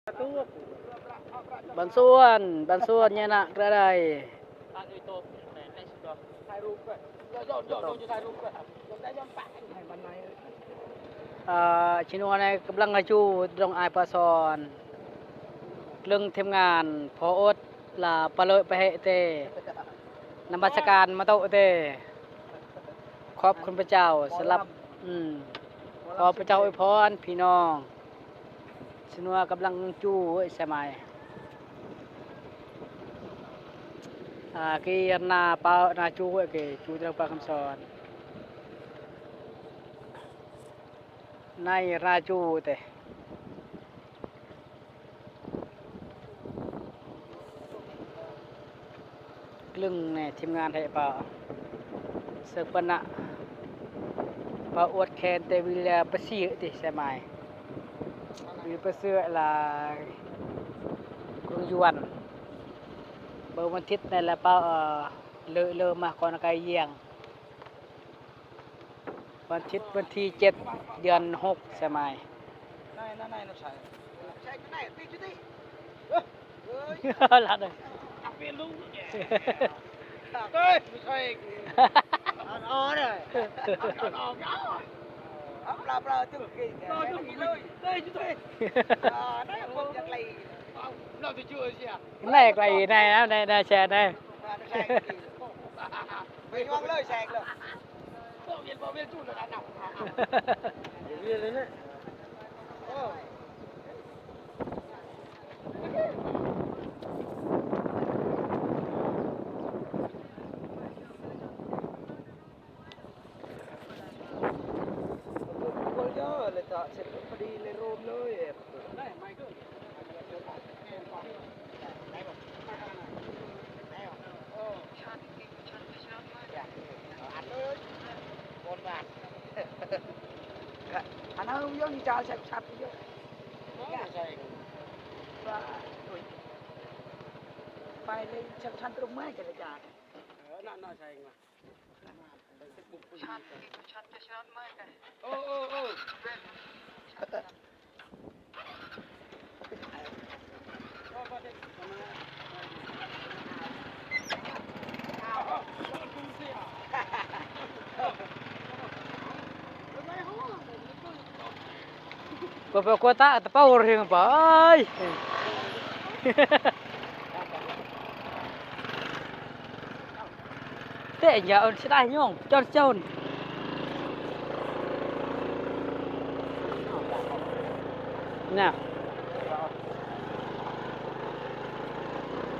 Bansuan nak keradai. Chinua nàyกำลังaju ตรงไอปาซอนเรื่องทำงานพออดล่ะปะเลยไปเหเตนมัสการมาโตเตขอบคุณพระเจ้าสำหรับขอพระเจ้าอวยพรพี่น้องชินัวกำลังจู้สมัยkia na pa na chú cái chú trong pa cam son nay ra chú thế lưng này team งานให้ป่าเสกปนะป่าอวดแคนแต่วิลาประสิทธิ์สมัยวิประเสริฐlàกรุงยวนเบอร์วันทิศในละเป้าเลอมาก่อนไกลเยี่ยงวันทิศวันที่7 เดือน 6สมัยนั่นใช่ไหนตีจุดนี้หลัดเลยเป็นลูกเฮ้ยไม่ใช่อ๋อเลยอ๋อเงาปลาตึ้งกินเลยจุดนี้นั่นผมอยากไล่เราจะช่วยสิnày cái này này xe này mình ngonเลยxeเลยbộ viên chút là đã nằm bộ viên đấy đấyเลยต่อเสร็จพอดีเลยรวมเลยได้ไม่ก็anh không giống như cho sạch sạch chứ phải lên sạch sạch trong máy cái này chả nó sạch mà sạch sạch máy cái ô Bapak kota atau power yang apa? Tệ nhà ơn sẽ đai nhung, chôn. Nè.